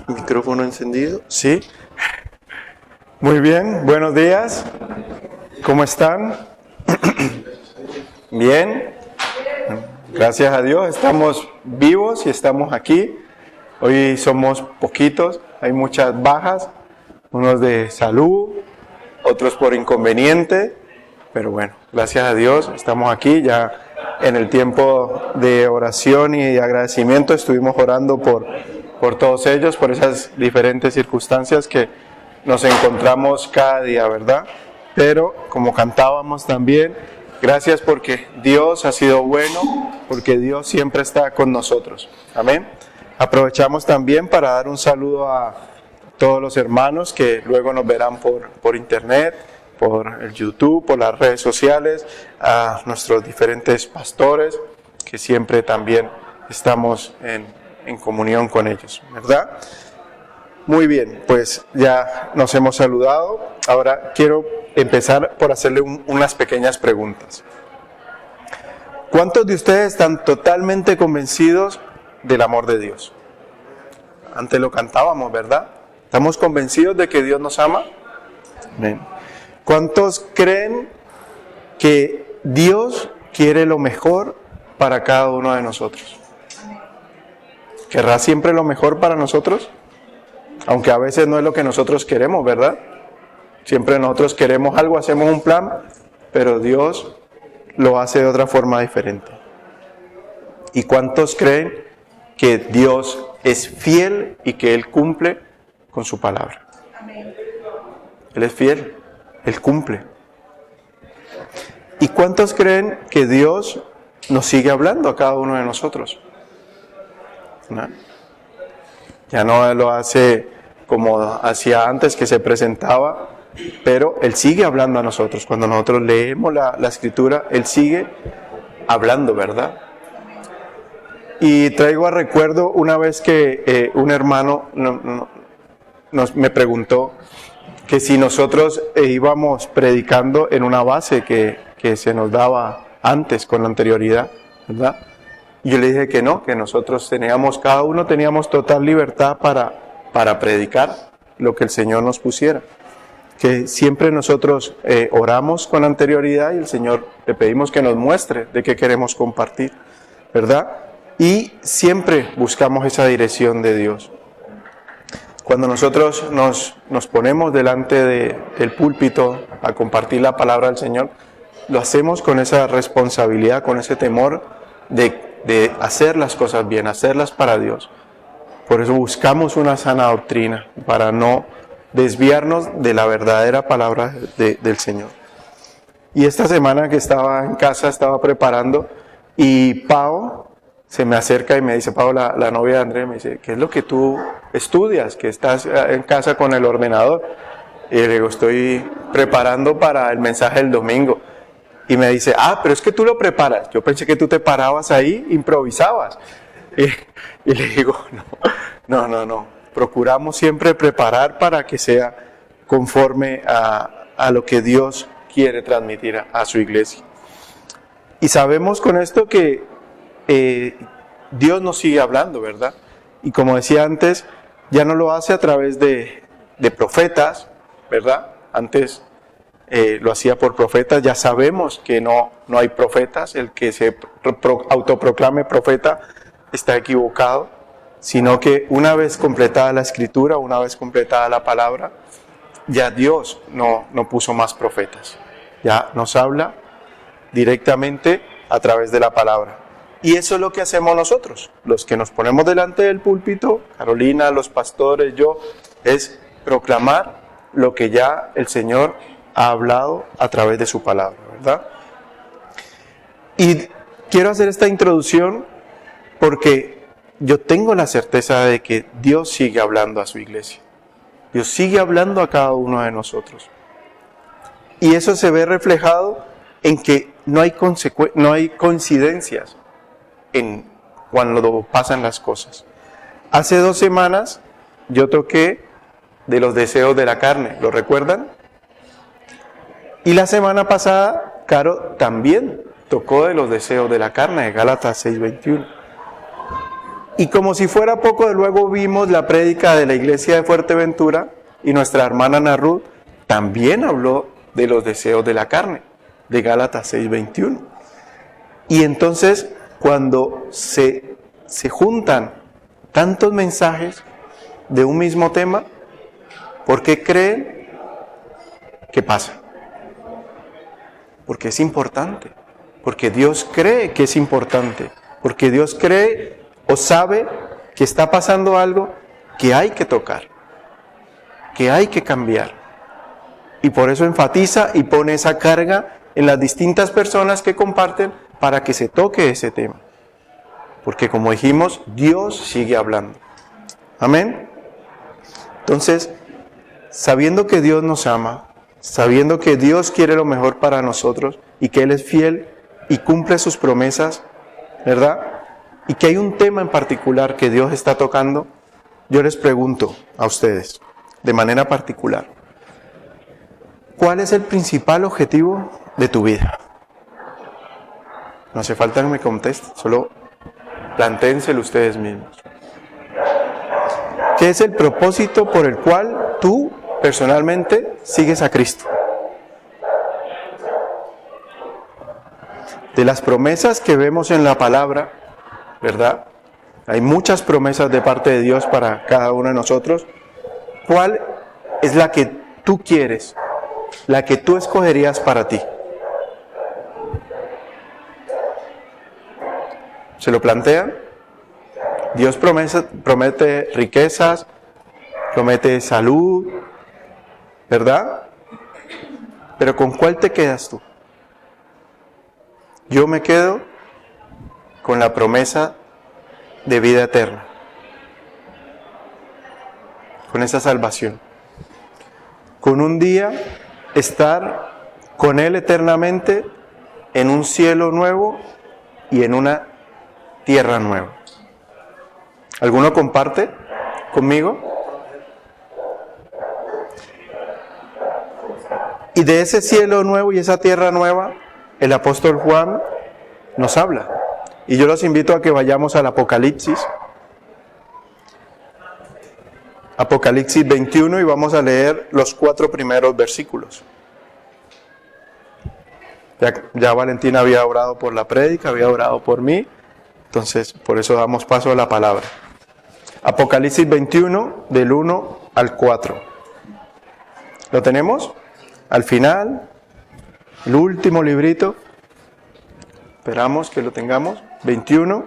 Micrófono encendido, ¿sí? Muy bien, buenos días. ¿Cómo están? Bien. Gracias a Dios, estamos vivos y estamos aquí. Hoy somos poquitos, hay muchas bajas, unos de salud, otros por inconveniente, pero bueno, gracias a Dios estamos aquí. Ya en el tiempo de oración y de agradecimiento estuvimos orando por todos ellos, por esas diferentes circunstancias que nos encontramos cada día, ¿verdad? Pero como cantábamos también, gracias porque Dios ha sido bueno, porque Dios siempre está con nosotros. Amén. Aprovechamos también para dar un saludo a todos los hermanos que luego nos verán por internet, por el YouTube, por las redes sociales, a nuestros diferentes pastores que siempre también estamos en comunión con ellos, ¿verdad? Muy bien, pues ya nos hemos saludado. Ahora quiero empezar por hacerle unas pequeñas preguntas. ¿Cuántos de ustedes están totalmente convencidos del amor de Dios? Antes lo cantábamos, ¿verdad? ¿Estamos convencidos de que Dios nos ama? Amén. ¿Cuántos creen que Dios quiere lo mejor para cada uno de nosotros? ¿Querrá siempre lo mejor para nosotros? Aunque a veces no es lo que nosotros queremos, ¿verdad? Siempre nosotros queremos algo, hacemos un plan, pero Dios lo hace de otra forma diferente. ¿Y cuántos creen que Dios es fiel y que Él cumple con su palabra? Él es fiel, Él cumple. ¿Y cuántos creen que Dios nos sigue hablando a cada uno de nosotros? ¿No? Ya no lo hace como hacía antes, que se presentaba, pero Él sigue hablando a nosotros. Cuando nosotros leemos la Escritura, Él sigue hablando, ¿verdad? Y traigo a recuerdo una vez que un hermano me preguntó que si nosotros íbamos predicando en una base que se nos daba antes, con anterioridad, ¿verdad? Y yo le dije que no, que nosotros cada uno teníamos total libertad para predicar lo que el Señor nos pusiera. Que siempre nosotros oramos con anterioridad y el Señor le pedimos que nos muestre de qué queremos compartir, ¿verdad? Y siempre buscamos esa dirección de Dios. Cuando nosotros nos ponemos delante del púlpito a compartir la palabra del Señor, lo hacemos con esa responsabilidad, con ese temor de hacer las cosas bien, hacerlas para Dios. Por eso buscamos una sana doctrina, para no desviarnos de la verdadera palabra del Señor. Y esta semana que estaba en casa, estaba preparando, y Pau se me acerca y me dice, Pau, la novia de Andrés, me dice, ¿qué es lo que tú estudias? Que estás en casa con el ordenador. Y le digo, estoy preparando para el mensaje del domingo. Y me dice, pero es que tú lo preparas. Yo pensé que tú te parabas ahí, improvisabas. Y le digo, no. Procuramos siempre preparar para que sea conforme a lo que Dios quiere transmitir a su iglesia. Y sabemos con esto que Dios nos sigue hablando, ¿verdad? Y como decía antes, ya no lo hace a través de profetas, ¿verdad? Antes lo hacía por profetas, ya sabemos que no hay profetas. El que se autoproclame profeta está equivocado, sino que una vez completada la Escritura, una vez completada la palabra, ya Dios no puso más profetas. Ya nos habla directamente a través de la palabra. Y eso es lo que hacemos nosotros, los que nos ponemos delante del púlpito, Carolina, los pastores, yo, es proclamar lo que ya el Señor ha hablado a través de su palabra, ¿verdad? Y quiero hacer esta introducción porque yo tengo la certeza de que Dios sigue hablando a su iglesia. Dios sigue hablando a cada uno de nosotros. Y eso se ve reflejado en que no hay coincidencias en cuando pasan las cosas. Hace 2 semanas yo toqué de los deseos de la carne, ¿lo recuerdan? Y la semana pasada, Caro también tocó de los deseos de la carne, de Gálatas 6:21. Y como si fuera poco, de luego vimos la prédica de la iglesia de Fuerteventura y nuestra hermana Ana Ruth también habló de los deseos de la carne, de Gálatas 6:21. Y entonces, cuando se juntan tantos mensajes de un mismo tema, ¿por qué creen que pasa? Porque es importante, porque Dios cree que es importante, porque Dios cree o sabe que está pasando algo que hay que tocar, que hay que cambiar. Y por eso enfatiza y pone esa carga en las distintas personas que comparten para que se toque ese tema. Porque como dijimos, Dios sigue hablando. Amén. Entonces, sabiendo que Dios nos ama, sabiendo que Dios quiere lo mejor para nosotros y que Él es fiel y cumple sus promesas, ¿verdad? Y que hay un tema en particular que Dios está tocando, yo les pregunto a ustedes, de manera particular, ¿cuál es el principal objetivo de tu vida? No hace falta que me contesten, solo plantéenselo ustedes mismos. ¿Qué es el propósito por el cual tú personalmente sigues a Cristo? De las promesas que vemos en la palabra, ¿verdad? Hay muchas promesas de parte de Dios para cada uno de nosotros. ¿Cuál es la que tú quieres? La que tú escogerías para ti. ¿Se lo plantean? Dios promete riquezas, promete salud, ¿verdad? Pero ¿con cuál te quedas tú? Yo me quedo con la promesa de vida eterna, con esa salvación, con un día estar con Él eternamente en un cielo nuevo y en una tierra nueva. ¿Alguno comparte conmigo? Y de ese cielo nuevo y esa tierra nueva, el apóstol Juan nos habla. Y yo los invito a que vayamos al Apocalipsis. Apocalipsis 21 y vamos a leer los 4 primeros versículos. Ya Valentina había orado por la prédica, había orado por mí. Entonces, por eso damos paso a la palabra. Apocalipsis 21, del 1 al 4. ¿Lo tenemos? Al final, el último librito. Esperamos que lo tengamos. 21.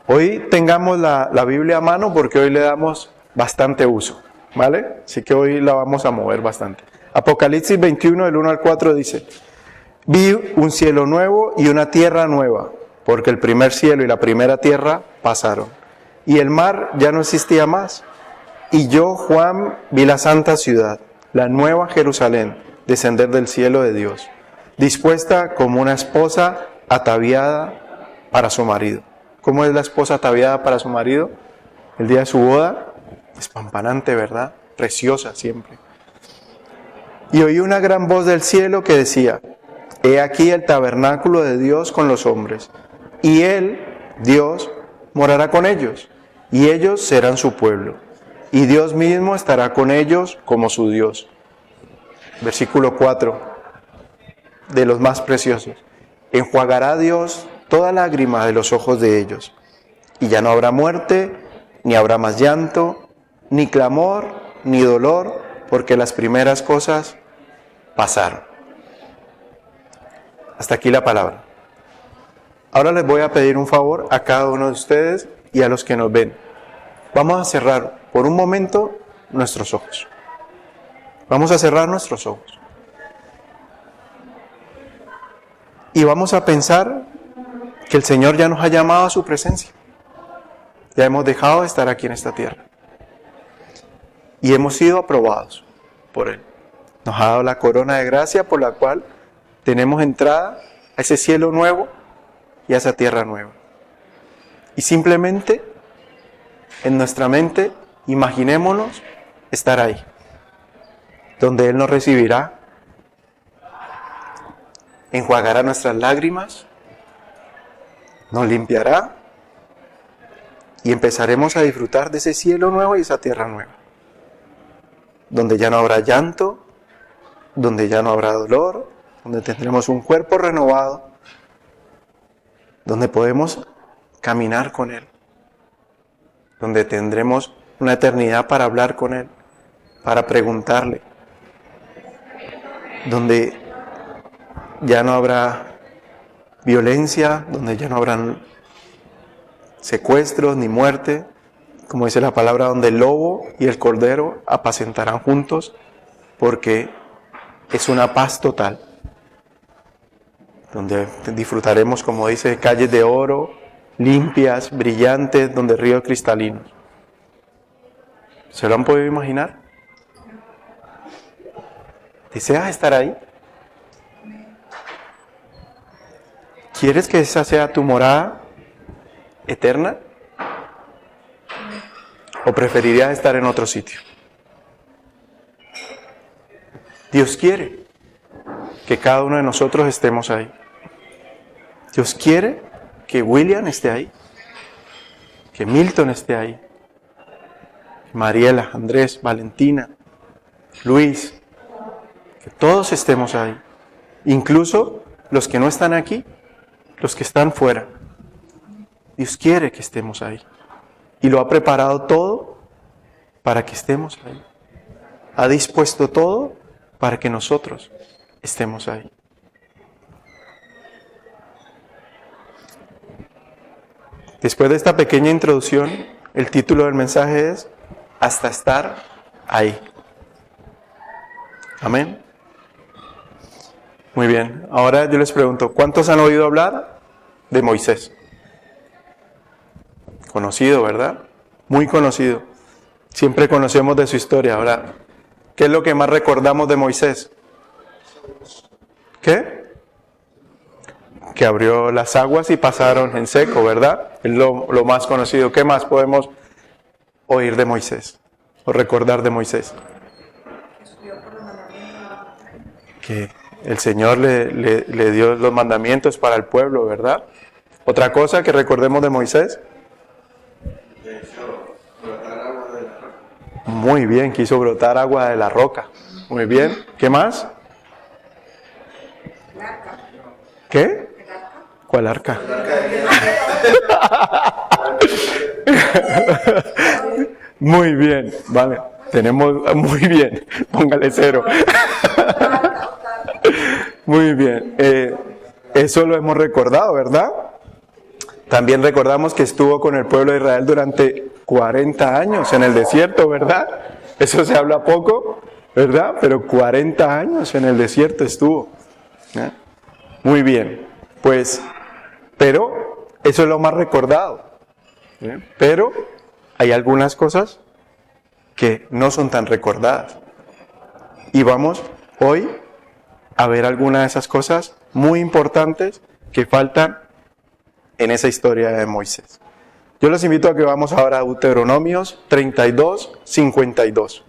Hoy tengamos la Biblia a mano porque hoy le damos bastante uso, ¿vale? Así que hoy la vamos a mover bastante. Apocalipsis 21, del 1 al 4 dice: Vi un cielo nuevo y una tierra nueva, porque el primer cielo y la primera tierra pasaron, y el mar ya no existía más. Y yo, Juan, vi la santa ciudad, la nueva Jerusalén, descender del cielo de Dios, dispuesta como una esposa ataviada para su marido. ¿Cómo es la esposa ataviada para su marido? El día de su boda, espampanante, ¿verdad? Preciosa siempre. Y oí una gran voz del cielo que decía: He aquí el tabernáculo de Dios con los hombres, y Él, Dios, morará con ellos, y ellos serán su pueblo, y Dios mismo estará con ellos como su Dios. Versículo 4, de los más preciosos. Enjuagará Dios toda lágrima de los ojos de ellos, y ya no habrá muerte, ni habrá más llanto, ni clamor, ni dolor, porque las primeras cosas pasaron. Hasta aquí la palabra. Ahora les voy a pedir un favor a cada uno de ustedes y a los que nos ven. Vamos a cerrar por un momento nuestros ojos. Vamos a cerrar nuestros ojos. Y vamos a pensar que el Señor ya nos ha llamado a su presencia. Ya hemos dejado de estar aquí en esta tierra. Y hemos sido aprobados por Él. Nos ha dado la corona de gracia por la cual tenemos entrada a ese cielo nuevo y a esa tierra nueva. Y simplemente en nuestra mente imaginémonos estar ahí, donde Él nos recibirá, enjuagará nuestras lágrimas, nos limpiará y empezaremos a disfrutar de ese cielo nuevo y esa tierra nueva, donde ya no habrá llanto, donde ya no habrá dolor, donde tendremos un cuerpo renovado, donde podemos caminar con Él, donde tendremos una eternidad para hablar con Él, para preguntarle, donde ya no habrá violencia, donde ya no habrán secuestros ni muerte, como dice la palabra, donde el lobo y el cordero apacentarán juntos, porque es una paz total, donde disfrutaremos, como dice, calles de oro, limpias, brillantes, donde ríos cristalinos. ¿Se lo han podido imaginar? ¿Deseas estar ahí? ¿Quieres que esa sea tu morada eterna? ¿O preferirías estar en otro sitio? Dios quiere que cada uno de nosotros estemos ahí. Dios quiere que William esté ahí, que Milton esté ahí, Mariela, Andrés, Valentina, Luis, que todos estemos ahí, incluso los que no están aquí, los que están fuera. Dios quiere que estemos ahí y lo ha preparado todo para que estemos ahí. Ha dispuesto todo para que nosotros estemos ahí. Después de esta pequeña introducción, el título del mensaje es Hasta estar ahí. Amén. Muy bien, ahora yo les pregunto, ¿cuántos han oído hablar de Moisés? Conocido, ¿verdad? Muy conocido. Siempre conocemos de su historia. Ahora, ¿qué es lo que más recordamos de Moisés? ¿Qué? Que abrió las aguas y pasaron en seco, ¿verdad? Es lo más conocido. ¿Qué más podemos oír de Moisés? O recordar de Moisés. Que el Señor le dio los mandamientos para el pueblo, ¿verdad? Otra cosa que recordemos de Moisés. Muy bien, quiso brotar agua de la roca. Muy bien. ¿Qué más? ¿Qué? ¿Cuál arca? Muy bien, vale. Tenemos, muy bien. Póngale 0. Muy bien. Eso lo hemos recordado, ¿verdad? También recordamos que estuvo con el pueblo de Israel durante 40 años en el desierto, ¿verdad? Eso se habla poco, ¿verdad? Pero 40 años en el desierto estuvo. ¿Eh? Muy bien. Pues, pero eso es lo más recordado. ¿Eh? Pero hay algunas cosas que no son tan recordadas. Y vamos hoy a ver algunas de esas cosas muy importantes que faltan en esa historia de Moisés. Yo los invito a que vamos ahora a Deuteronomios 32, 52.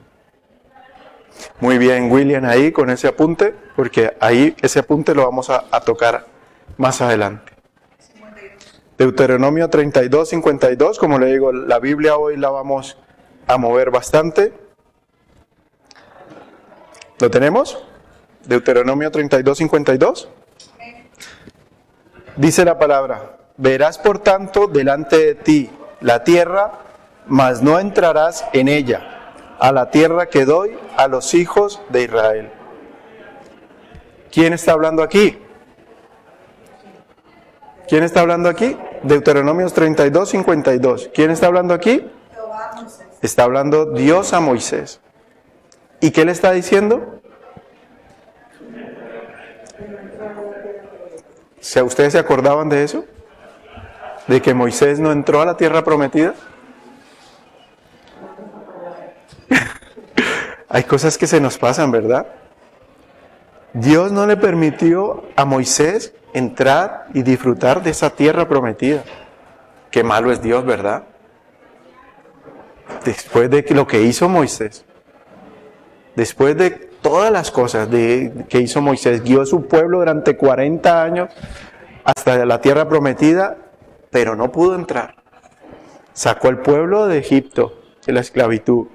Muy bien, William, ahí con ese apunte, porque ahí ese apunte lo vamos a tocar más adelante. Deuteronomio 32, 52, como le digo, la Biblia hoy la vamos a mover bastante. ¿Lo tenemos? Deuteronomio 32, 52. Dice la palabra: verás por tanto delante de ti la tierra, mas no entrarás en ella, a la tierra que doy a los hijos de Israel. ¿Quién está hablando aquí? ¿Quién está hablando aquí? Deuteronomios 32, 52. ¿Quién está hablando aquí? Está hablando Dios a Moisés. ¿Y qué le está diciendo? ¿Ustedes se acordaban de eso? ¿De que Moisés no entró a la tierra prometida? Hay cosas que se nos pasan, ¿verdad? Dios no le permitió a Moisés entrar y disfrutar de esa tierra prometida. Qué malo es Dios, ¿verdad? Después de lo que hizo Moisés, después de todas las cosas que hizo Moisés, guió a su pueblo durante 40 años hasta la tierra prometida, pero no pudo entrar. sacó al pueblo de Egipto, de la esclavitud.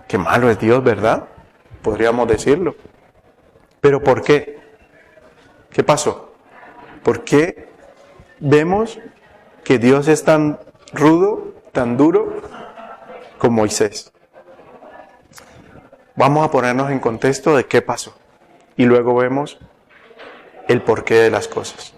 Qué malo es Dios, ¿verdad? Podríamos decirlo. ¿Pero por qué? ¿Qué pasó? ¿Por qué vemos que Dios es tan rudo, tan duro con Moisés? Vamos a ponernos en contexto de qué pasó. Y luego vemos el porqué de las cosas.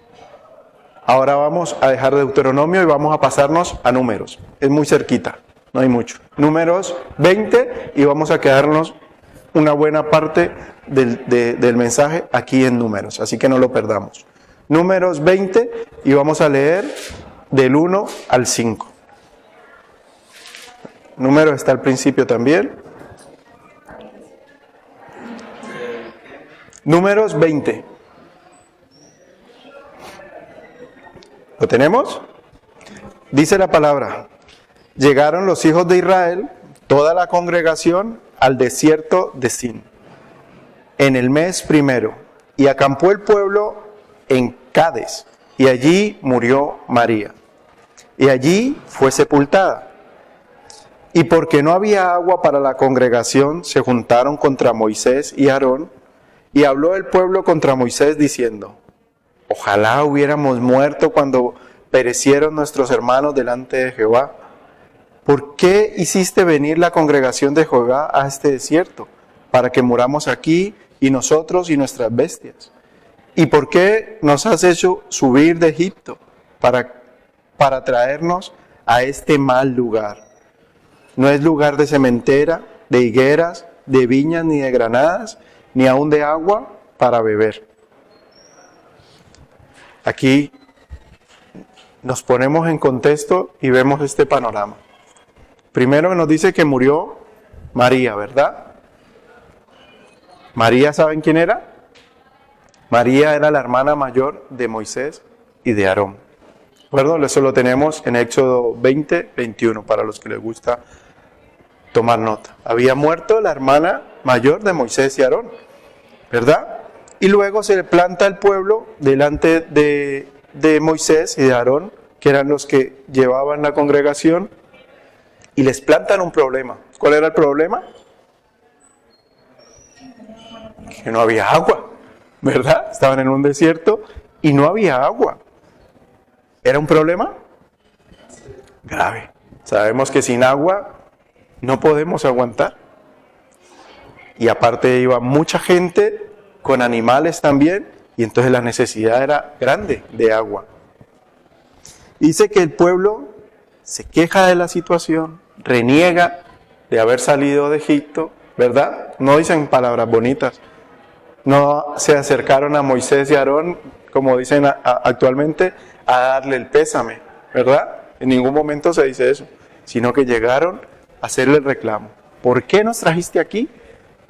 Ahora vamos a dejar Deuteronomio y vamos a pasarnos a Números. Es muy cerquita, no hay mucho. Números 20 y vamos a quedarnos una buena parte del mensaje aquí en Números, así que no lo perdamos. Números 20 y vamos a leer del 1 al 5. Números está al principio también. Números 20. ¿Lo tenemos? Dice la palabra: llegaron los hijos de Israel, toda la congregación, al desierto de Sin, en el mes primero, y acampó el pueblo en Cades, y allí murió María, y allí fue sepultada. Y porque no había agua para la congregación, se juntaron contra Moisés y Aarón, y habló el pueblo contra Moisés diciendo: ojalá hubiéramos muerto cuando perecieron nuestros hermanos delante de Jehová. ¿Por qué hiciste venir la congregación de Jehová a este desierto? Para que muramos aquí, y nosotros y nuestras bestias. ¿Y por qué nos has hecho subir de Egipto para traernos a este mal lugar? No es lugar de sementera, de higueras, de viñas ni de granadas, ni aun de agua para beber. Aquí nos ponemos en contexto y vemos este panorama. Primero nos dice que murió María, ¿verdad? María, ¿saben quién era? María era la hermana mayor de Moisés y de Aarón. ¿De eso lo tenemos en Éxodo 20, 21, para los que les gusta tomar nota. Había muerto la hermana mayor de Moisés y Aarón, ¿verdad? Y luego se le planta el pueblo delante de Moisés y de Aarón, que eran los que llevaban la congregación, y les plantan un problema. ¿Cuál era el problema? Que no había agua, ¿verdad? Estaban en un desierto y no había agua. ¿Era un problema? Grave. Sabemos que sin agua no podemos aguantar. Y aparte iba mucha gente con animales también, y entonces la necesidad era grande de agua. Dice que el pueblo se queja de la situación, reniega de haber salido de Egipto, ¿verdad? No dicen palabras bonitas. No se acercaron a Moisés y Aarón, como dicen actualmente, a darle el pésame, ¿verdad? En ningún momento se dice eso, sino que llegaron a hacerle el reclamo. ¿Por qué nos trajiste aquí?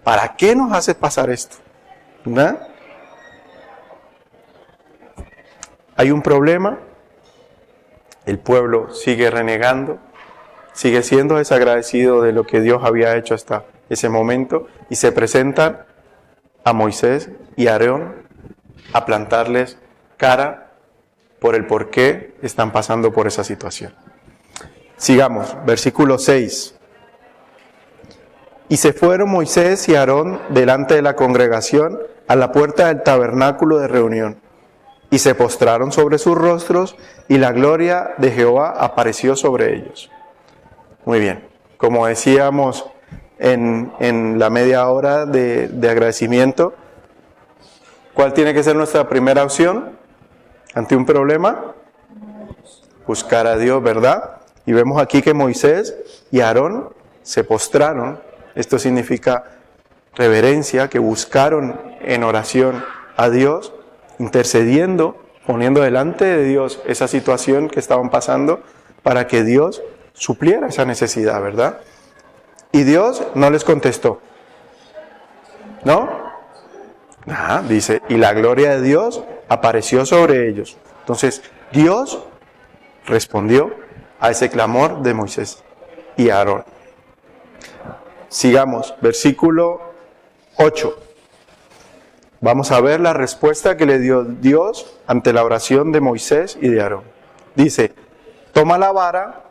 ¿Para qué nos haces pasar esto? ¿Verdad? Hay un problema, el pueblo sigue renegando, sigue siendo desagradecido de lo que Dios había hecho hasta ese momento, y se presentan a Moisés y a Aarón a plantarles cara por el por qué están pasando por esa situación. Sigamos, versículo 6. Y se fueron Moisés y Aarón delante de la congregación a la puerta del tabernáculo de reunión, y se postraron sobre sus rostros, y la gloria de Jehová apareció sobre ellos. Muy bien, como decíamos en la media hora de agradecimiento, ¿cuál tiene que ser nuestra primera opción ante un problema? Buscar a Dios, ¿verdad? Y vemos aquí que Moisés y Aarón se postraron. Esto significa reverencia, que buscaron en oración a Dios, intercediendo, poniendo delante de Dios esa situación que estaban pasando para que Dios supliera esa necesidad, ¿verdad? Y Dios no les contestó, ¿no? Dice, y la gloria de Dios apareció sobre ellos. Entonces, Dios respondió a ese clamor de Moisés y Aarón. Sigamos, versículo 8. Vamos a ver la respuesta que le dio Dios ante la oración de Moisés y de Aarón. Dice, toma la vara,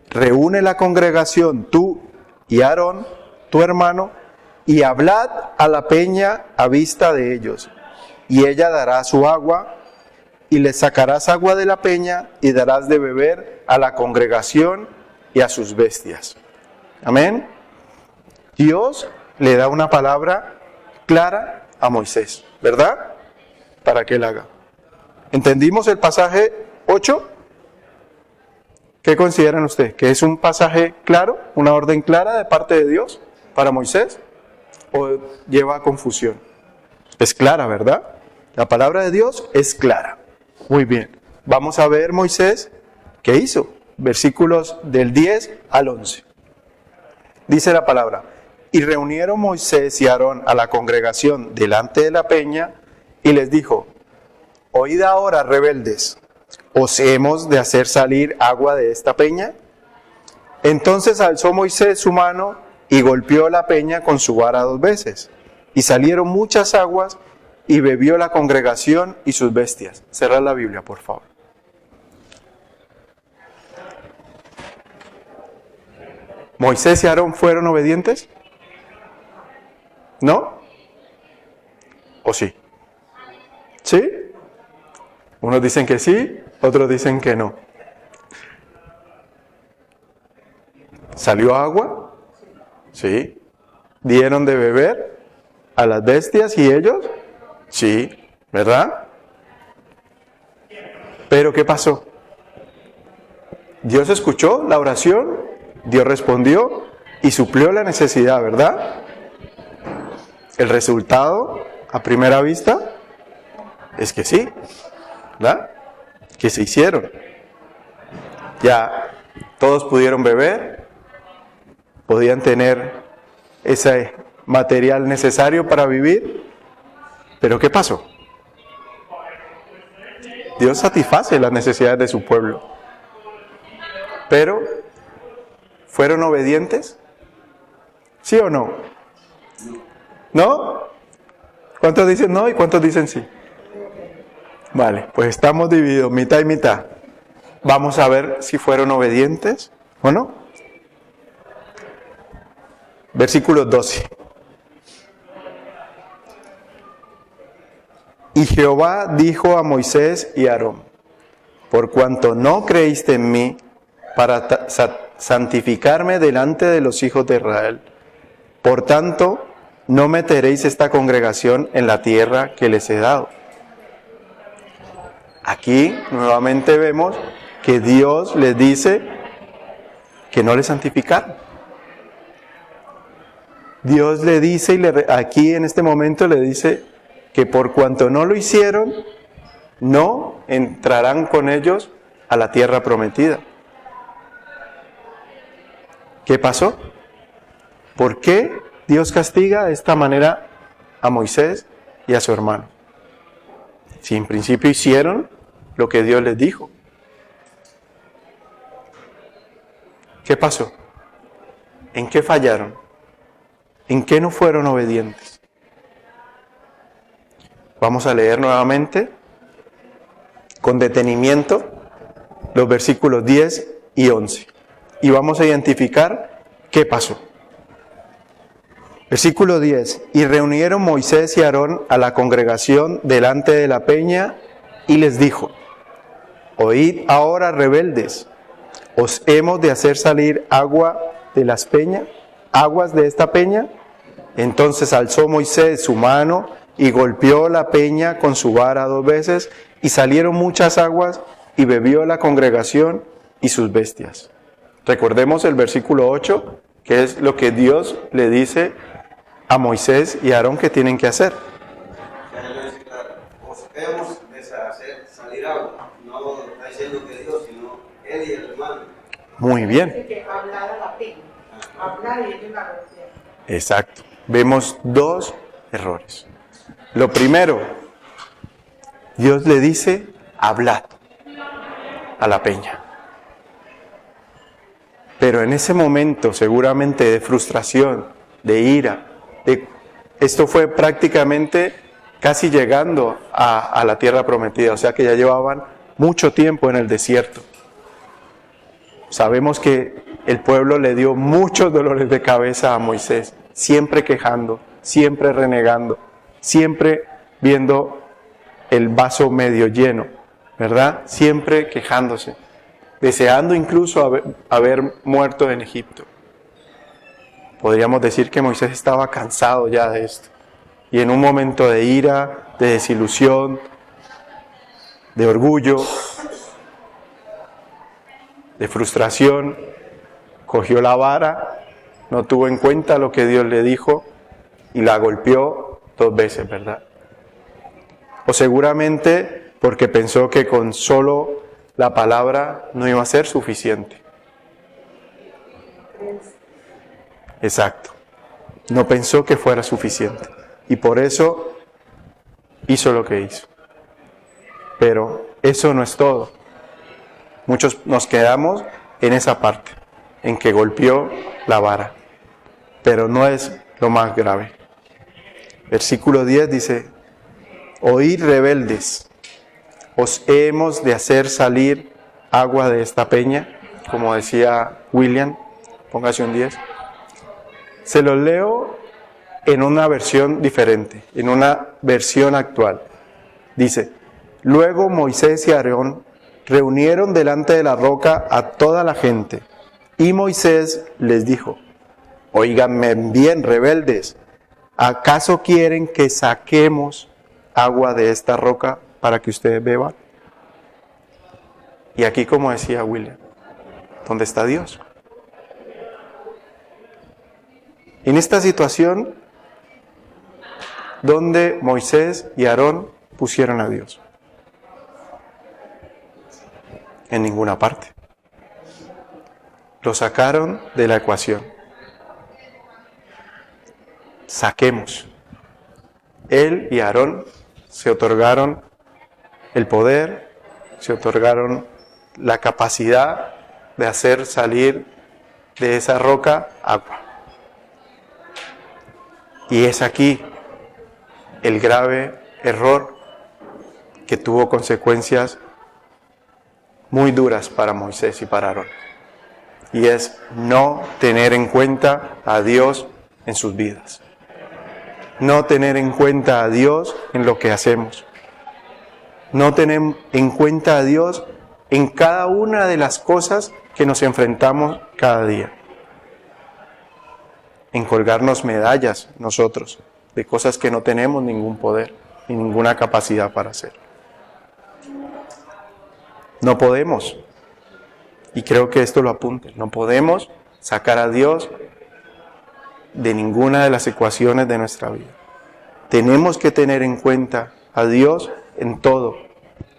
reúne la congregación, tú y Aarón, tu hermano, y hablad a la peña a vista de ellos, y ella dará su agua, y le sacarás agua de la peña, y darás de beber a la congregación y a sus bestias. Amén. Dios le da una palabra clara a Moisés, ¿verdad? Para que él haga. ¿Entendimos el pasaje 8? ¿Qué consideran ustedes? ¿Que es un pasaje claro, una orden clara de parte de Dios para Moisés? ¿O lleva a confusión? Es clara, ¿verdad? La palabra de Dios es clara. Muy bien. Vamos a ver Moisés qué hizo. Versículos del 10 al 11. Dice la palabra: y reunieron Moisés y Aarón a la congregación delante de la peña, y les dijo: oíd ahora, rebeldes, ¿os hemos de hacer salir agua de esta peña? Entonces alzó Moisés su mano y golpeó la peña con su vara 2 veces, y salieron muchas aguas, y bebió la congregación y sus bestias. Cerrad la Biblia, por favor. ¿Moisés y Aarón fueron obedientes? ¿No? ¿O sí? ¿Sí? Unos dicen que sí, otros dicen que no. ¿Salió agua? Sí. ¿Dieron de beber a las bestias y ellos? Sí, ¿verdad? Pero ¿qué pasó? Dios escuchó la oración, Dios respondió y suplió la necesidad, ¿verdad? El resultado, a primera vista, es que sí, ¿verdad? Que se hicieron. Ya todos pudieron beber, podían tener ese material necesario para vivir, pero ¿qué pasó? Dios satisface las necesidades de su pueblo, pero ¿fueron obedientes? ¿Sí o no? ¿No? ¿Cuántos dicen no y cuántos dicen sí? Vale, pues estamos divididos, mitad y mitad. Vamos a ver si fueron obedientes o no. Versículo 12. Y Jehová dijo a Moisés y a Aarón: por cuanto no creíste en mí para santificarme delante de los hijos de Israel, por tanto, no meteréis esta congregación en la tierra que les he dado. Aquí nuevamente vemos que Dios les dice que no les santificaron. Dios le dice, aquí en este momento le dice que por cuanto no lo hicieron, no entrarán con ellos a la tierra prometida. ¿Qué pasó? ¿Por qué Dios castiga de esta manera a Moisés y a su hermano? Si en principio hicieron lo que Dios les dijo. ¿Qué pasó? ¿En qué fallaron? ¿En qué no fueron obedientes? Vamos a leer nuevamente, con detenimiento, los versículos 10 y 11. Y vamos a identificar qué pasó. Versículo 10. Y reunieron Moisés y Aarón a la congregación delante de la peña, y les dijo: oíd ahora, rebeldes, ¿os hemos de hacer salir agua de las peñas, aguas de esta peña? Entonces alzó Moisés su mano y golpeó la peña con su vara 2 veces, y salieron muchas aguas, y bebió la congregación y sus bestias. Recordemos el versículo 8, que es lo que Dios le dice a Moisés y a Aarón que tienen que hacer. Os hemos de hacer salir agua. No está diciendo que Dios, sino él y el hermano. Muy bien. Que hablar a la peña. Hablar y ellos la reciben. Exacto. Vemos 2 errores. Lo primero, Dios le dice: hablad a la peña. Pero en ese momento, seguramente de frustración, de ira, esto fue prácticamente casi llegando a la tierra prometida, o sea que ya llevaban mucho tiempo en el desierto. Sabemos que el pueblo le dio muchos dolores de cabeza a Moisés, siempre quejando, siempre renegando, siempre viendo el vaso medio lleno, ¿verdad? Siempre quejándose, deseando incluso haber muerto en Egipto. Podríamos decir que Moisés estaba cansado ya de esto. Y en un momento de ira, de desilusión, de orgullo, de frustración, cogió la vara, no tuvo en cuenta lo que Dios le dijo y la golpeó 2 veces, ¿verdad? O seguramente porque pensó que con solo la palabra no iba a ser suficiente. Exacto. No pensó que fuera suficiente. Y por eso hizo lo que hizo. Pero eso no es todo. Muchos nos quedamos en esa parte, en que golpeó la vara. Pero no es lo más grave. Versículo 10 dice: oíd rebeldes, os hemos de hacer salir agua de esta peña, como decía William, póngase un 10. Se los leo en una versión diferente, en una versión actual. Dice: luego Moisés y Aarón reunieron delante de la roca a toda la gente, y Moisés les dijo: óiganme bien, rebeldes, ¿acaso quieren que saquemos agua de esta roca para que ustedes beban? Y aquí, como decía William, ¿dónde está Dios? En esta situación, ¿dónde Moisés y Aarón pusieron a Dios? En ninguna parte. Lo sacaron de la ecuación. Saquemos. Él y Aarón se otorgaron el poder, se otorgaron la capacidad de hacer salir de esa roca agua. Y es aquí el grave error que tuvo consecuencias muy duras para Moisés y para Aarón. Y es no tener en cuenta a Dios en sus vidas. No tener en cuenta a Dios en lo que hacemos. No tener en cuenta a Dios en cada una de las cosas que nos enfrentamos cada día. En colgarnos medallas nosotros de cosas que no tenemos ningún poder ni ninguna capacidad para hacer. No podemos, y creo que esto lo apunte, no podemos sacar a Dios de ninguna de las ecuaciones de nuestra vida. Tenemos que tener en cuenta a Dios en todos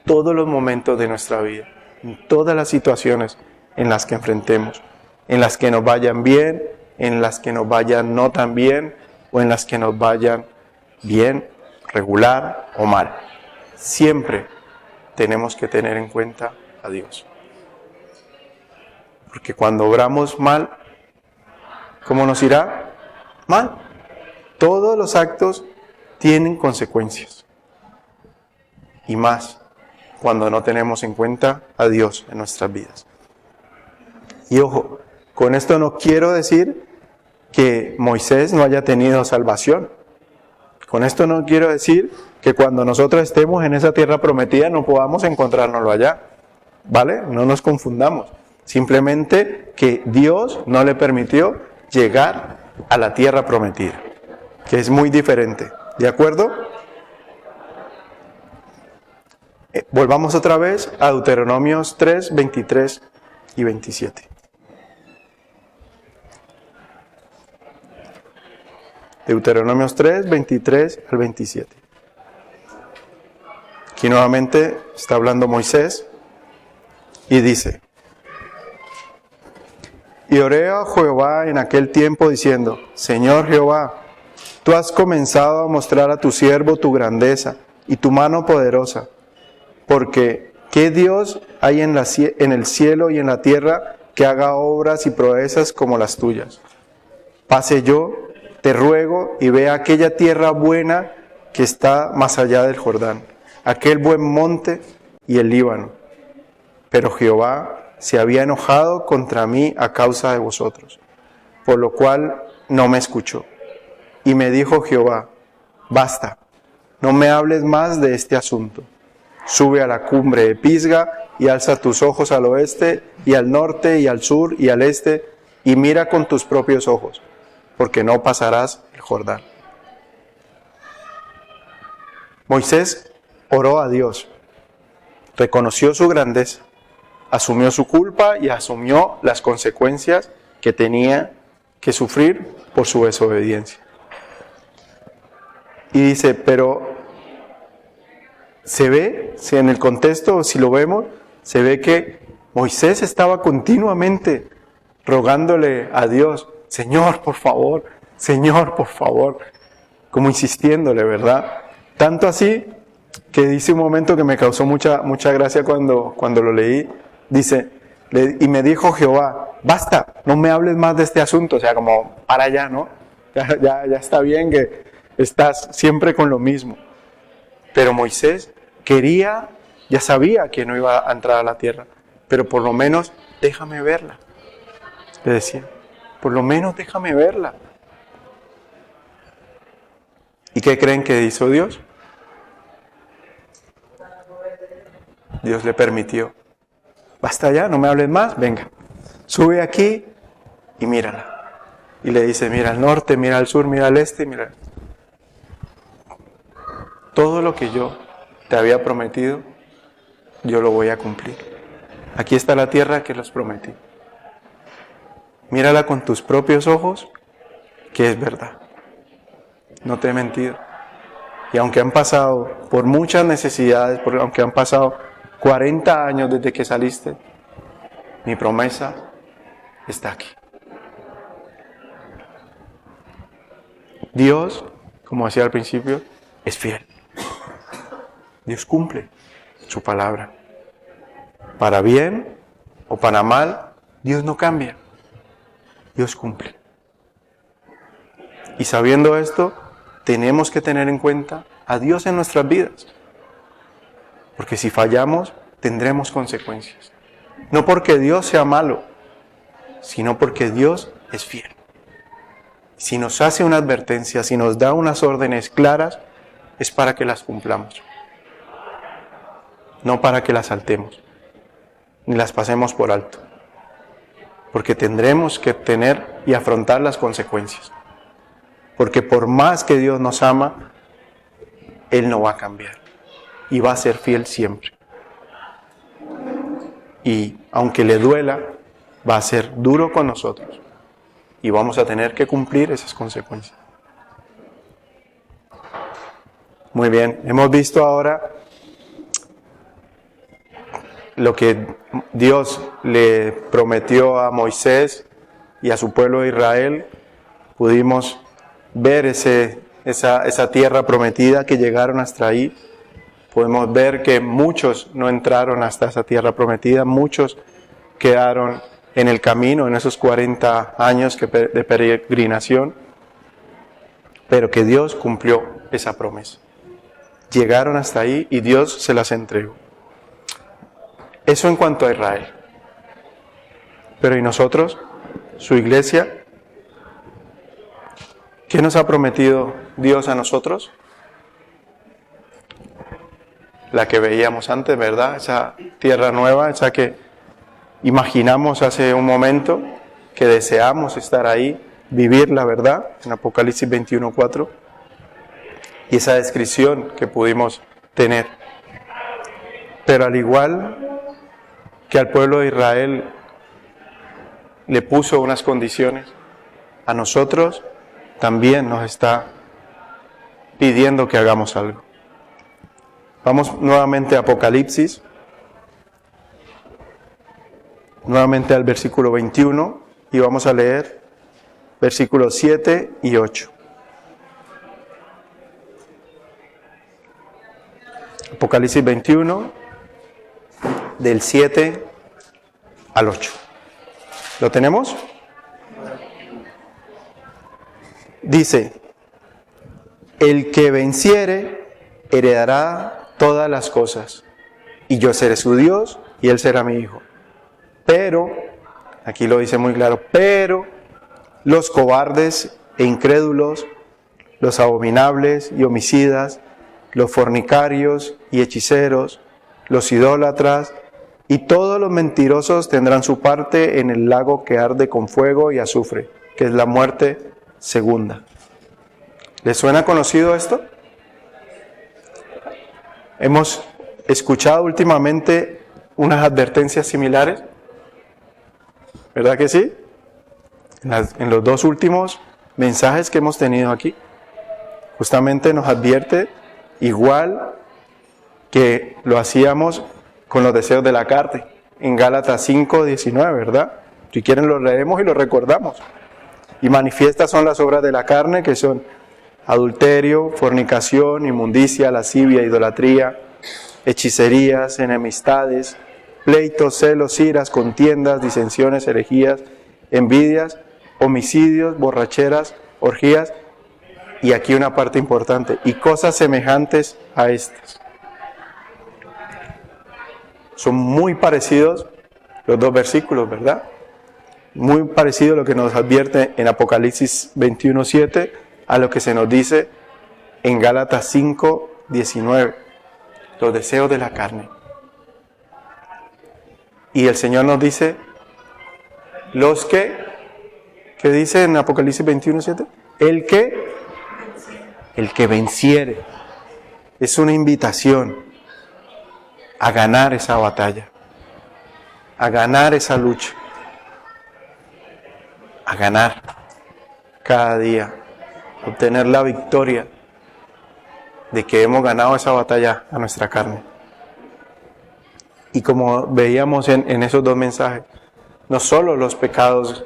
los momentos de nuestra vida, en todas las situaciones en las que enfrentemos, en las que nos vayan bien, en las que nos vayan no tan bien, o en las que nos vayan bien, regular o mal. Siempre tenemos que tener en cuenta a Dios. Porque cuando obramos mal, ¿cómo nos irá? Mal. Todos los actos tienen consecuencias. Y más cuando no tenemos en cuenta a Dios en nuestras vidas. Y ojo, con esto no quiero decir que Moisés no haya tenido salvación. Con esto no quiero decir que cuando nosotros estemos en esa tierra prometida no podamos encontrárnoslo allá. ¿Vale? No nos confundamos. Simplemente que Dios no le permitió llegar a la tierra prometida, que es muy diferente. ¿De acuerdo? Volvamos otra vez a Deuteronomios 3, 23 y 27. Deuteronomios 3, 23 al 27. Aquí nuevamente está hablando Moisés y dice: y oré a Jehová en aquel tiempo diciendo: Señor Jehová, tú has comenzado a mostrar a tu siervo tu grandeza y tu mano poderosa, porque ¿qué Dios hay en el cielo y en la tierra que haga obras y proezas como las tuyas? Pase yo, te ruego, y vea aquella tierra buena que está más allá del Jordán, aquel buen monte y el Líbano. Pero Jehová se había enojado contra mí a causa de vosotros, por lo cual no me escuchó. Y me dijo Jehová, basta, no me hables más de este asunto. Sube a la cumbre de Pisga y alza tus ojos al oeste y al norte y al sur y al este y mira con tus propios ojos, porque no pasarás el Jordán. Moisés oró a Dios, reconoció su grandeza, asumió su culpa y asumió las consecuencias que tenía que sufrir por su desobediencia. Y dice, pero se ve, si en el contexto, si lo vemos, se ve que Moisés estaba continuamente rogándole a Dios, Señor, por favor, como insistiéndole, ¿verdad? Tanto así que dice un momento que me causó mucha gracia cuando lo leí, dice, y me dijo Jehová, basta, no me hables más de este asunto, o sea, como para allá, ¿no? Ya está bien que estás siempre con lo mismo. Pero Moisés quería, ya sabía que no iba a entrar a la tierra, pero por lo menos déjame verla, le decía, por lo menos déjame verla. ¿Y qué creen que hizo Dios? Dios le permitió. Basta ya, no me hables más, venga, sube aquí y mírala. Y le dice, mira al norte, mira al sur, mira al este, mira. Todo lo que yo te había prometido, yo lo voy a cumplir. Aquí está la tierra que los prometí. Mírala con tus propios ojos, que es verdad. No te he mentido. Y aunque han pasado por muchas necesidades, aunque han pasado 40 años desde que saliste, mi promesa está aquí. Dios, como decía al principio, es fiel. Dios cumple su palabra. Para bien o para mal, Dios no cambia. Dios cumple. Y sabiendo esto, tenemos que tener en cuenta a Dios en nuestras vidas. Porque si fallamos, tendremos consecuencias. No porque Dios sea malo, sino porque Dios es fiel. Si nos hace una advertencia, si nos da unas órdenes claras, es para que las cumplamos. No para que las saltemos, ni las pasemos por alto. Porque tendremos que tener y afrontar las consecuencias. Porque por más que Dios nos ama, Él no va a cambiar. Y va a ser fiel siempre. Y aunque le duela, va a ser duro con nosotros. Y vamos a tener que cumplir esas consecuencias. Muy bien, hemos visto ahora lo que Dios le prometió a Moisés y a su pueblo de Israel. Pudimos ver esa tierra prometida que llegaron hasta ahí. Podemos ver que muchos no entraron hasta esa tierra prometida, muchos quedaron en el camino en esos 40 años de peregrinación, pero que Dios cumplió esa promesa. Llegaron hasta ahí y Dios se las entregó. Eso en cuanto a Israel. Pero ¿y nosotros, su iglesia? ¿Qué nos ha prometido Dios a nosotros? La que veíamos antes, ¿verdad? Esa tierra nueva, esa que imaginamos hace un momento, que deseamos estar ahí, vivir la verdad, en Apocalipsis 21:4, y esa descripción que pudimos tener. Pero al igual que al pueblo de Israel le puso unas condiciones, a nosotros también nos está pidiendo que hagamos algo. Vamos nuevamente a Apocalipsis, nuevamente al versículo 21, y vamos a leer versículos 7 y 8. Apocalipsis 21, del 7 al 8. ¿Lo tenemos? Dice, el que venciere heredará todas las cosas, y yo seré su Dios, y él será mi hijo. Pero, aquí lo dice muy claro, pero los cobardes e incrédulos, los abominables y homicidas, los fornicarios y hechiceros, los idólatras y todos los mentirosos tendrán su parte en el lago que arde con fuego y azufre, que es la muerte segunda. ¿Les suena conocido esto? Hemos escuchado últimamente unas advertencias similares, ¿verdad que sí? En los dos últimos mensajes que hemos tenido aquí, justamente nos advierte igual que lo hacíamos con los deseos de la carne, en Gálatas 5:19, ¿verdad? Si quieren lo leemos y lo recordamos. Y manifiestas son las obras de la carne, que son adulterio, fornicación, inmundicia, lascivia, idolatría, hechicerías, enemistades, pleitos, celos, iras, contiendas, disensiones, herejías, envidias, homicidios, borracheras, orgías, y aquí una parte importante, y cosas semejantes a estas. Son muy parecidos los dos versículos, ¿verdad? Muy parecido a lo que nos advierte en Apocalipsis 21:7 a lo que se nos dice en Gálatas 5:19, los deseos de la carne. Y el Señor nos dice, los que, ¿qué dice en Apocalipsis 21:7? El que venciere. Es una invitación a ganar esa batalla, a ganar esa lucha, a ganar cada día, obtener la victoria de que hemos ganado esa batalla a nuestra carne. Y como veíamos en esos dos mensajes, no solo los pecados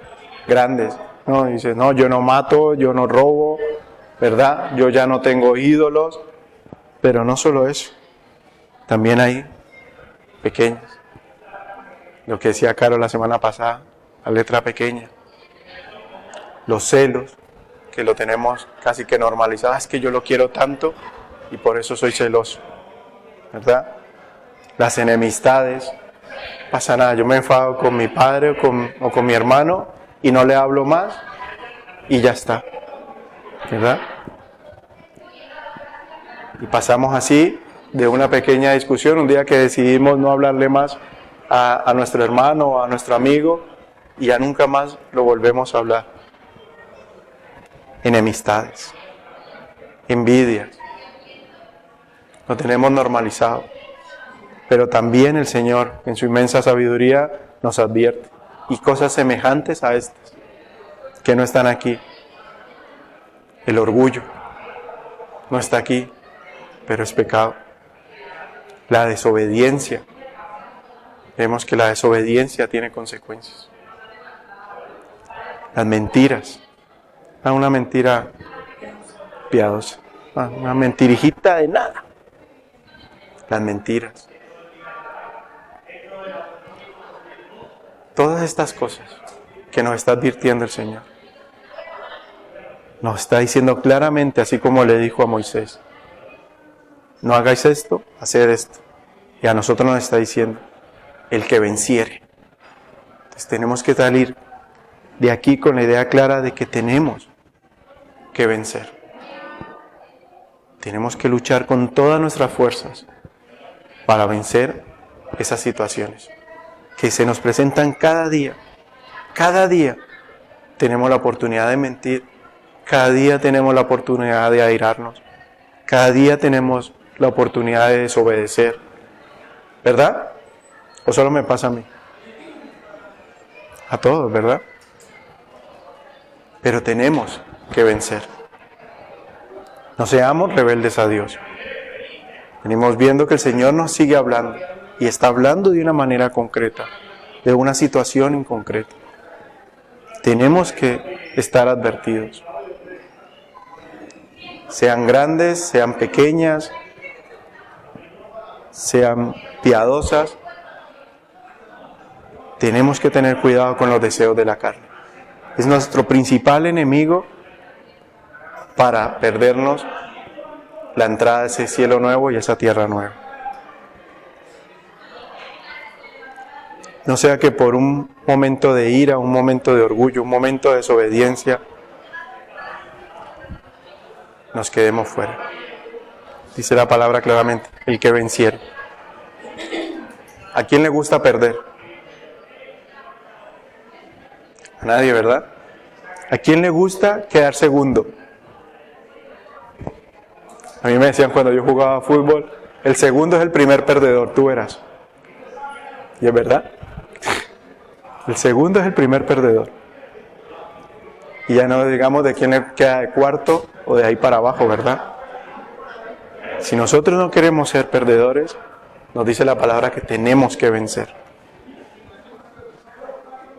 grandes, no, dice, no, yo no mato, yo no robo, ¿verdad? Yo ya no tengo ídolos, pero no solo eso, también hay pequeñas. Lo que decía Caro la semana pasada, la letra pequeña. Los celos, que lo tenemos casi que normalizado, es que yo lo quiero tanto y por eso soy celoso, ¿verdad? Las enemistades, no pasa nada, yo me enfado con mi padre o con mi hermano y no le hablo más y ya está, ¿verdad? Y pasamos así de una pequeña discusión, un día que decidimos no hablarle más a nuestro hermano o a nuestro amigo y ya nunca más lo volvemos a hablar. Enemistades, envidias, lo tenemos normalizado. Pero también el Señor, en su inmensa sabiduría, nos advierte. Y cosas semejantes a estas, que no están aquí. El orgullo no está aquí, pero es pecado. La desobediencia. Vemos que la desobediencia tiene consecuencias. Las mentiras. Una mentira piadosa. Una mentirijita de nada. Las mentiras. Todas estas cosas que nos está advirtiendo el Señor. Nos está diciendo claramente, así como le dijo a Moisés. No hagáis esto, haced esto. Y a nosotros nos está diciendo, el que venciere. Entonces tenemos que salir de aquí con la idea clara de que tenemos que vencer. Tenemos que luchar con todas nuestras fuerzas para vencer esas situaciones que se nos presentan cada día. Cada día tenemos la oportunidad de mentir, cada día tenemos la oportunidad de airarnos, cada día tenemos la oportunidad de desobedecer, ¿verdad? ¿O solo me pasa a mí? A todos, ¿verdad? Pero tenemos que vencer. No seamos rebeldes a Dios. Venimos viendo que el Señor nos sigue hablando y está hablando de una manera concreta, de una situación en concreto. Tenemos que estar advertidos. Sean grandes, sean pequeñas, sean piadosas, tenemos que tener cuidado con los deseos de la carne. Es nuestro principal enemigo para perdernos la entrada a ese cielo nuevo y a esa tierra nueva. No sea que por un momento de ira, un momento de orgullo, un momento de desobediencia, nos quedemos fuera. Dice la palabra claramente, el que venciere. ¿A quién le gusta perder? A nadie, ¿verdad? ¿A quién le gusta quedar segundo? A mí me decían cuando yo jugaba fútbol, el segundo es el primer perdedor, tú verás. Y es verdad. El segundo es el primer perdedor. Y ya no digamos de quién le queda de cuarto o de ahí para abajo, ¿verdad? Si nosotros no queremos ser perdedores, nos dice la palabra que tenemos que vencer.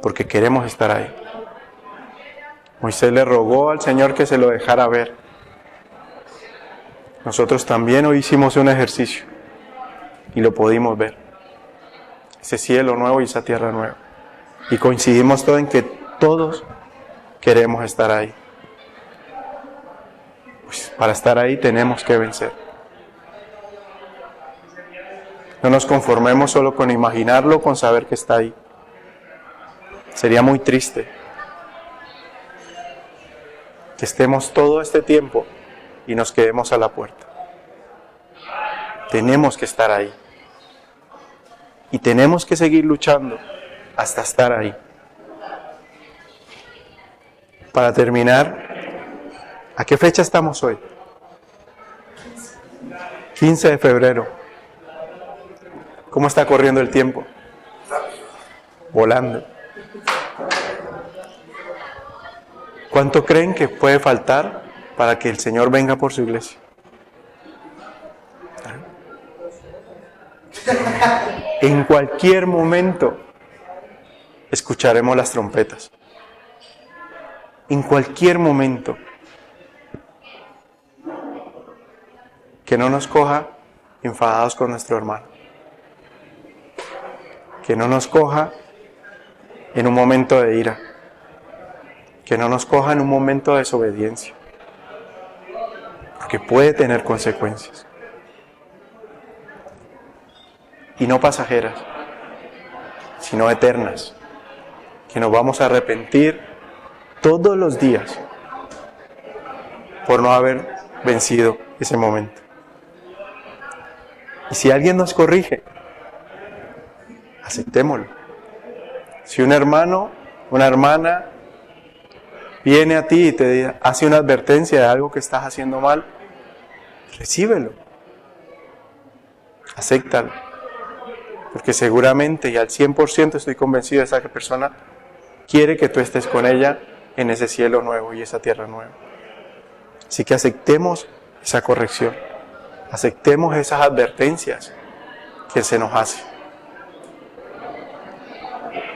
Porque queremos estar ahí. Moisés le rogó al Señor que se lo dejara ver. Nosotros también hoy hicimos un ejercicio y lo pudimos ver. Ese cielo nuevo y esa tierra nueva. Y coincidimos todos en que todos queremos estar ahí. Pues para estar ahí tenemos que vencer. No nos conformemos solo con imaginarlo, con saber que está ahí. Sería muy triste que estemos todo este tiempo y nos quedemos a la puerta. Tenemos que estar ahí. Y tenemos que seguir luchando hasta estar ahí. Para terminar, ¿a qué fecha estamos hoy? 15 de febrero. ¿Cómo está corriendo el tiempo? Volando. ¿Cuánto creen que puede faltar para que el Señor venga por su iglesia? En cualquier momento escucharemos las trompetas. En cualquier momento. Que no nos coja enfadados con nuestro hermano. Que no nos coja en un momento de ira. Que no nos coja en un momento de desobediencia. Porque puede tener consecuencias. Y no pasajeras, sino eternas. Que nos vamos a arrepentir todos los días por no haber vencido ese momento. Y si alguien nos corrige, aceptémoslo. Si un hermano, una hermana viene a ti y te hace una advertencia de algo que estás haciendo mal, recíbelo. Acéptalo. Porque seguramente y al 100% estoy convencido de esa persona quiere que tú estés con ella en ese cielo nuevo y esa tierra nueva. Así que aceptemos esa corrección. Aceptemos esas advertencias que se nos hace.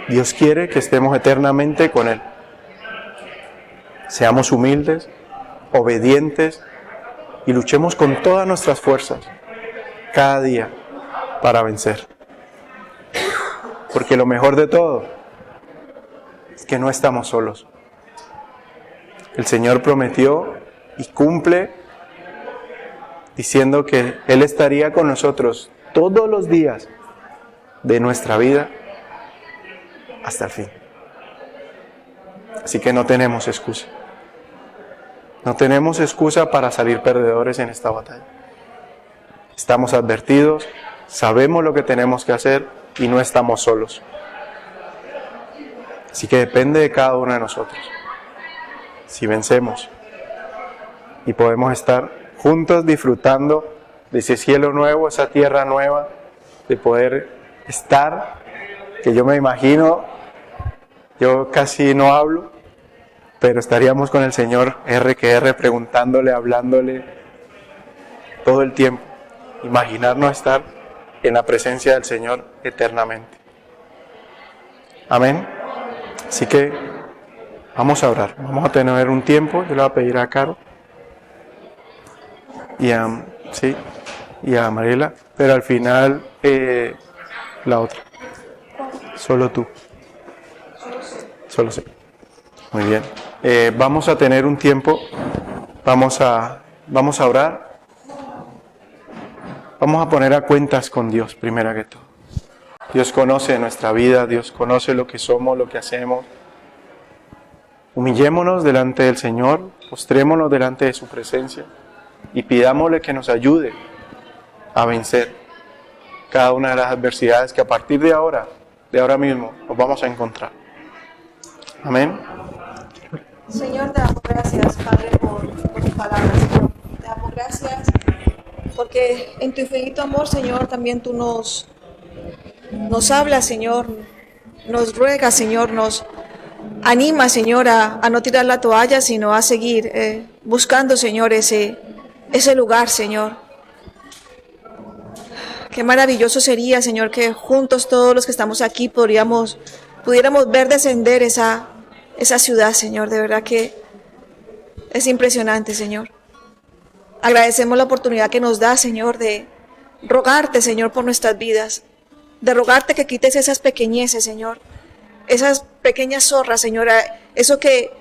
Dios quiere que estemos eternamente con Él. Seamos humildes, obedientes y luchemos con todas nuestras fuerzas cada día para vencer. Porque lo mejor de todo es que no estamos solos. El Señor prometió y cumple diciendo que Él estaría con nosotros todos los días de nuestra vida hasta el fin. Así que no tenemos excusa. No tenemos excusa para salir perdedores en esta batalla. Estamos advertidos, sabemos lo que tenemos que hacer y no estamos solos. Así que depende de cada uno de nosotros. Si vencemos y podemos estar juntos disfrutando de ese cielo nuevo, esa tierra nueva, de poder estar, que yo me imagino, yo casi no hablo, pero estaríamos con el Señor R que R preguntándole, hablándole todo el tiempo. Imaginarnos estar en la presencia del Señor eternamente. Amén. Así que vamos a orar, vamos a tener un tiempo. Yo le voy a pedir a Caro y a Mariela, pero al final la otra. Solo tú. Solo sí. Muy bien. Vamos a tener un tiempo. Vamos a orar. Vamos a poner a cuentas con Dios, primero que todo. Dios conoce nuestra vida, Dios conoce lo que somos, lo que hacemos. Humillémonos delante del Señor, postrémonos delante de su presencia y pidámosle que nos ayude a vencer cada una de las adversidades que a partir de ahora mismo, nos vamos a encontrar. Amén. Señor, te damos gracias, Padre, por tu palabra, Señor. Te damos gracias porque en tu infinito amor, Señor, también tú nos hablas, Señor, nos ruegas, Señor, nos anima, Señor, a no tirar la toalla, sino a seguir buscando, Señor, ese lugar, Señor. Qué maravilloso sería, Señor, que juntos todos los que estamos aquí pudiéramos ver descender esa ciudad, Señor. De verdad que es impresionante, Señor. Agradecemos la oportunidad que nos da, Señor, de rogarte, Señor, por nuestras vidas, de rogarte que quites esas pequeñeces, Señor, esas pequeñas zorras, Señor, eso que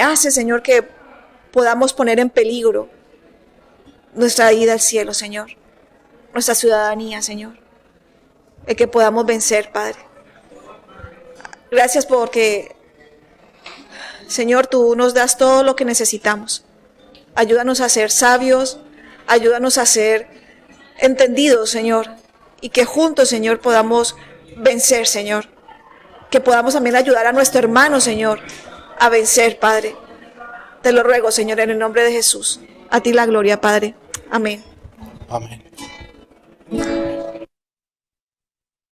hace, Señor, que podamos poner en peligro nuestra ida al cielo, Señor, nuestra ciudadanía, Señor, el que podamos vencer, Padre. Gracias porque, Señor, tú nos das todo lo que necesitamos. Ayúdanos a ser sabios, ayúdanos a ser entendidos, Señor, y que juntos, Señor, podamos vencer, Señor. Que podamos también ayudar a nuestro hermano, Señor, a vencer, Padre. Te lo ruego, Señor, en el nombre de Jesús. A ti la gloria, Padre. Amén. Amén.